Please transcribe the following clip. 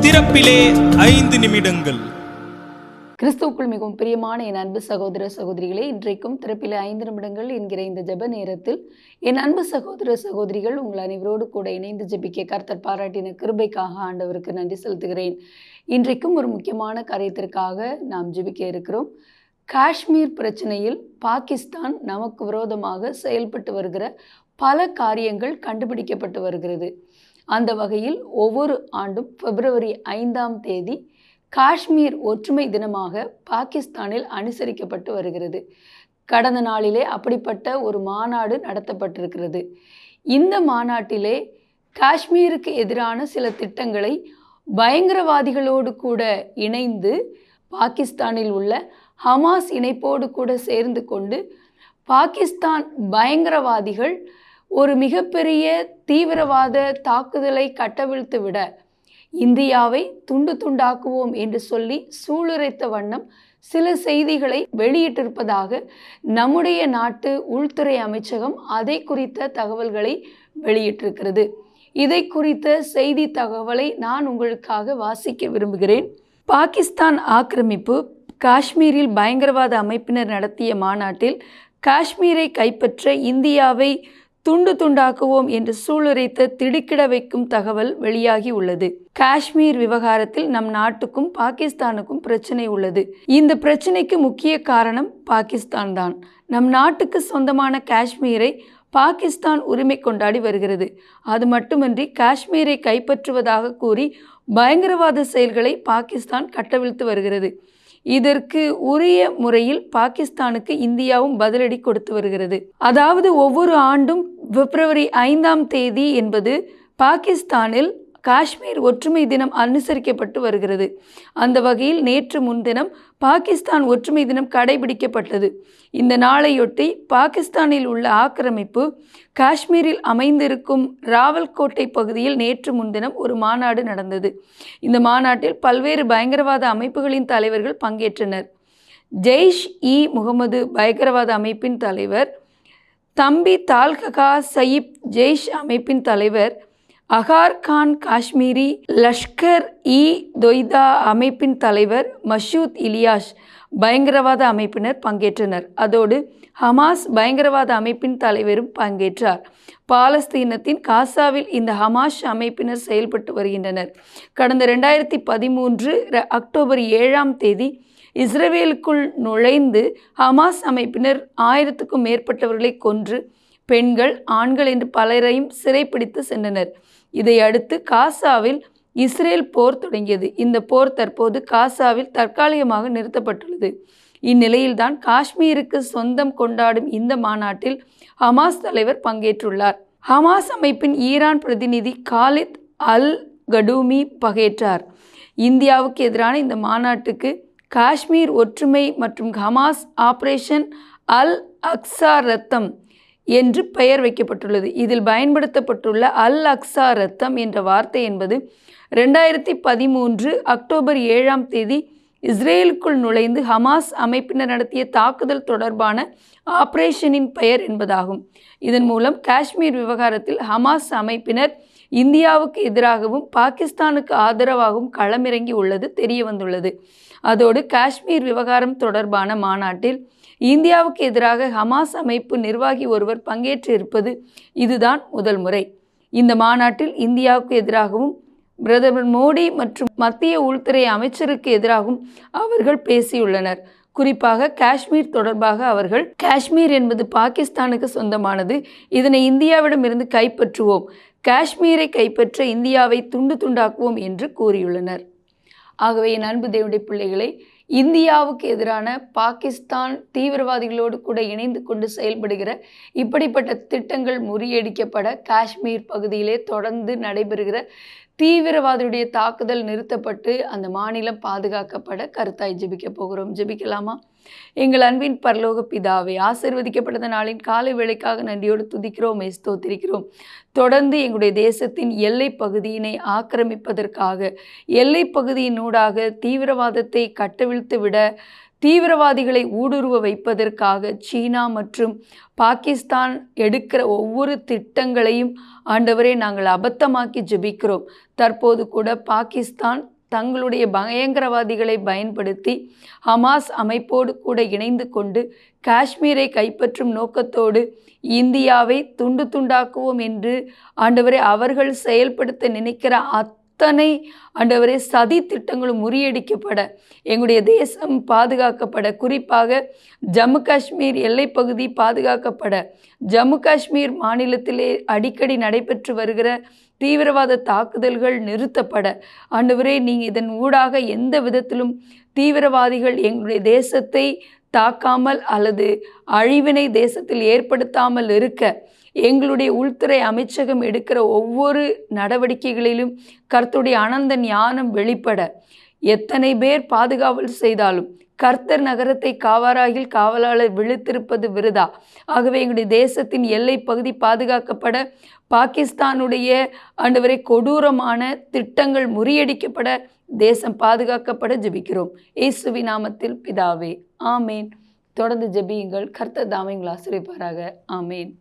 திறப்பிலே 5 நிமிடங்கள். கிறிஸ்துவுக்குள் மிகவும் பிரியமான என் அன்பு சகோதர சகோதரிகளே, இன்றைக்கும் திறப்பிலே 5 நிமிடங்கள் என்கிற இந்த ஜெப நேரத்தில் என் அன்பு சகோதர சகோதரிகள் உங்கள் அனைவரோடு கூட இணைந்து ஜெபிக்க கர்த்தர் பாராட்டின கிருபைக்காக ஆண்டவருக்கு நன்றி செலுத்துகிறேன். இன்றைக்கும் ஒரு முக்கியமான காரியத்திற்காக நாம் ஜெபிக்க இருக்கிறோம். காஷ்மீர் பிரச்சனையில் பாகிஸ்தான் நமக்கு விரோதமாக செயல்பட்டு வருகிற பல காரியங்கள் கண்டுபிடிக்கப்பட்டு வருகிறது. அந்த வகையில் ஒவ்வொரு ஆண்டும் பிப்ரவரி 5ஆம் தேதி காஷ்மீர் ஒற்றுமை தினமாக பாகிஸ்தானில் அனுசரிக்கப்பட்டு வருகிறது. கடந்த நாளிலே அப்படிப்பட்ட ஒரு மாநாடு நடத்தப்பட்டிருக்கிறது. இந்த மாநாட்டிலே காஷ்மீருக்கு எதிரான சில திட்டங்களை பயங்கரவாதிகளோடு கூட இணைந்து பாகிஸ்தானில் உள்ள ஹமாஸ் இணைப்போடு கூட சேர்ந்து கொண்டு பாகிஸ்தான் பயங்கரவாதிகள் ஒரு மிகப்பெரிய தீவிரவாத தாக்குதலை கட்டவிழ்த்து விட இந்தியாவை துண்டு துண்டாக்குவோம் என்று சொல்லி சூளுரைத்த வண்ணம் சில செய்திகளை வெளியிட்டிருப்பதாக நம்முடைய நாட்டு உள்துறை அமைச்சகம் அதை குறித்த தகவல்களை வெளியிட்டிருக்கிறது. இதை குறித்த செய்தி தகவலை நான் உங்களுக்காக வாசிக்க விரும்புகிறேன். பாகிஸ்தான் ஆக்கிரமிப்பு காஷ்மீரில் பயங்கரவாத அமைப்பினர் நடத்திய மாநாட்டில் காஷ்மீரை கைப்பற்ற இந்தியாவை துண்டு துண்டாக்குவோம் என்று சூளுரைத்த திடுக்கிட வைக்கும் தகவல் வெளியாகி உள்ளது. காஷ்மீர் விவகாரத்தில் நம் நாட்டுக்கும் பாகிஸ்தானுக்கும் பிரச்சனை உள்ளது. இந்த பிரச்சனைக்கு முக்கிய காரணம் பாகிஸ்தான் தான். நம் நாட்டுக்கு சொந்தமான காஷ்மீரை பாகிஸ்தான் உரிமை கொண்டாடி வருகிறது. அது மட்டுமன்றி காஷ்மீரை கைப்பற்றுவதாக கூறி பயங்கரவாத செயல்களை பாகிஸ்தான் கட்டவிழ்த்து வருகிறது. இதற்கு உரிய முறையில் பாகிஸ்தானுக்கு இந்தியாவும் பதிலடி கொடுத்து வருகிறது. அதாவது ஒவ்வொரு ஆண்டும் பிப்ரவரி 5ஆம் தேதி என்பது பாகிஸ்தானில் காஷ்மீர் ஒற்றுமை தினம் அனுசரிக்கப்பட்டு வருகிறது. அந்த வகையில் நேற்று முன்தினம் பாகிஸ்தான் ஒற்றுமை தினம் கடைபிடிக்கப்பட்டது. இந்த நாளையொட்டி பாகிஸ்தானில் உள்ள ஆக்கிரமிப்பு காஷ்மீரில் அமைந்திருக்கும் ராவல்கோட்டை பகுதியில் நேற்று முன்தினம் ஒரு மாநாடு நடந்தது. இந்த மாநாட்டில் பல்வேறு பயங்கரவாத அமைப்புகளின் தலைவர்கள் பங்கேற்றனர். ஜெய்ஷ் இ முகமது பயங்கரவாத அமைப்பின் தலைவர் தம்பி தால்கா சயிப், ஜெய்ஷ் அமைப்பின் தலைவர் அகார் கான் காஷ்மீரி, லஷ்கர் இ தொய்தா அமைப்பின் தலைவர் மசூத் இலியாஸ் பயங்கரவாத அமைப்பினர் பங்கேற்றனர். அதோடு ஹமாஸ் பயங்கரவாத அமைப்பின் தலைவரும் பங்கேற்றார். பாலஸ்தீனத்தின் காசாவில் இந்த ஹமாஸ் அமைப்பினர் செயல்பட்டு வருகின்றனர். கடந்த 2013 அக்டோபர் 7ஆம் தேதி இஸ்ரேலுக்குள் நுழைந்து ஹமாஸ் அமைப்பினர் 1000க்கும் மேற்பட்டவர்களை கொன்று பெண்கள், ஆண்கள் என்று பலரையும் சிறைப்பிடித்து சென்றனர். இதை அடுத்து காசாவில் இஸ்ரேல் போர் தொடங்கியது. இந்த போர் தற்போது காசாவில் தற்காலிகமாக நிறுத்தப்பட்டுள்ளது. இந்நிலையில்தான் காஷ்மீருக்கு சொந்தம் கொண்டாடும் இந்த மாநாட்டில் ஹமாஸ் தலைவர் பங்கேற்றுள்ளார். ஹமாஸ் அமைப்பின் ஈரான் பிரதிநிதி காலித் அல் கடூமி பங்கேற்றார். இந்தியாவுக்கு எதிரான இந்த மாநாட்டுக்கு காஷ்மீர் ஒற்றுமை மற்றும் ஹமாஸ் ஆபரேஷன் அல் அக்ஸா ரத்தம் என்று பெயர் வைக்கப்பட்டுள்ளது. இதில் பயன்படுத்தப்பட்டுள்ள அல் அக்ஸா ரத்தம் என்ற வார்த்தை என்பது 2013 அக்டோபர் 7ஆம் தேதி இஸ்ரேலுக்குள் நுழைந்து ஹமாஸ் அமைப்பினர் நடத்திய தாக்குதல் தொடர்பான ஆபரேஷனின் பெயர் என்பதாகும். இதன் மூலம் காஷ்மீர் விவகாரத்தில் ஹமாஸ் அமைப்பினர் இந்தியாவுக்கு எதிராகவும் பாகிஸ்தானுக்கு ஆதரவாகவும் களமிறங்கி உள்ளது தெரிய வந்துள்ளது. அதோடு காஷ்மீர் விவகாரம் தொடர்பான மாநாட்டில் இந்தியாவுக்கு எதிராக ஹமாஸ் அமைப்பு நிர்வாகி ஒருவர் பங்கேற்றிருப்பது இதுதான் முதல் முறை. இந்த மாநாட்டில் இந்தியாவுக்கு எதிராகவும் பிரதமர் மோடி மற்றும் மத்திய உள்துறை அமைச்சருக்கு எதிராகவும் அவர்கள் பேசியுள்ளனர். குறிப்பாக காஷ்மீர் தொடர்பாக அவர்கள், காஷ்மீர் என்பது பாகிஸ்தானுக்கு சொந்தமானது, இதனை இந்தியாவிடமிருந்து கைப்பற்றுவோம், காஷ்மீரை கைப்பற்ற இந்தியாவை துண்டு துண்டாக்குவோம் என்று கூறியுள்ளனர். ஆகவே என் அன்பு தேவனுடைய பிள்ளைகளை, இந்தியாவுக்கு எதிரான பாகிஸ்தான் தீவிரவாதிகளோடு கூட இணைந்து கொண்டு செயல்படுகிற இப்படிப்பட்ட திட்டங்கள் முறியடிக்கப்பட காஷ்மீர் பகுதியிலே தொடர்ந்து நடைபெறுகிற தீவிரவாதியுடைய தாக்குதல் நிறுத்தப்பட்டு அந்த மாநிலம் பாதுகாக்கப்பட கருத்தாய் ஜெபிக்க போகிறோம். ஜெபிக்கலாமா? எங்கள் அன்பின் பரலோக பிதாவே, ஆசீர்வதிக்கப்பட்ட நாளின் காலை வேளைக்காக நன்றியோடு துதிக்கிறோம், ஸ்தோத்திரிக்கிறோம். தொடர்ந்து எங்களுடைய தேசத்தின் எல்லை பகுதியினை ஆக்கிரமிப்பதற்காக, எல்லை பகுதியினூடாக தீவிரவாதத்தை கட்டவிழ்த்து விட தீவிரவாதிகளை ஊடுருவ வைப்பதற்காக சீனா மற்றும் பாகிஸ்தான் எடுக்கிற ஒவ்வொரு திட்டங்களையும் ஆண்டவரே நாங்கள் அபத்தமாக்கி ஜெபிக்கிறோம். தற்போது கூட பாகிஸ்தான் தங்களுடைய பயங்கரவாதிகளை பயன்படுத்தி ஹமாஸ் அமைப்போடு கூட இணைந்து கொண்டு காஷ்மீரை கைப்பற்றும் நோக்கத்தோடு இந்தியாவை துண்டு துண்டாக்குவோம் என்று ஆண்டவரே அவர்கள் செயல்படுத்த நினைக்கிற அத்தனை ஆண்டவரே சதி திட்டங்களும் முறியடிக்கப்பட, எங்களுடைய தேசம் பாதுகாக்கப்பட, குறிப்பாக ஜம்மு காஷ்மீர் எல்லைப்பகுதி பாதுகாக்கப்பட, ஜம்மு காஷ்மீர் மாநிலத்திலே அடிக்கடி நடைபெற்று வருகிற தீவிரவாத தாக்குதல்கள் நிறுத்தப்பட, ஆண்டவரே நீங்கள் இதன் ஊடாக எந்த விதத்திலும் தீவிரவாதிகள் எங்களுடைய தேசத்தை தாக்காமல் அல்லது அழிவினை தேசத்தில் ஏற்படுத்தாமல் இருக்க எங்களுடைய உள்துறை அமைச்சகம் எடுக்கிற ஒவ்வொரு நடவடிக்கைகளிலும் கர்த்தருடைய அனந்த ஞானம் வெளிப்பட, எத்தனை பேர் பாதுகாவல் செய்தாலும் கர்த்தர் நகரத்தை காவாராகில் காவலாளர் விழித்திருப்பது விருதா. ஆகவே எங்களுடைய தேசத்தின் எல்லை பகுதி பாதுகாக்கப்பட, பாகிஸ்தானுடைய ஆண்டவரை கொடூரமான திட்டங்கள் முறியடிக்கப்பட, தேசம் பாதுகாக்கப்பட ஜெபிக்கிறோம். இயேசுவின் நாமத்தில் பிதாவே, ஆமேன். தொடர்ந்து ஜெபியுங்கள். கர்த்தர் தாமே உங்களை ஆசீர்வதிப்பாராக. ஆமேன்.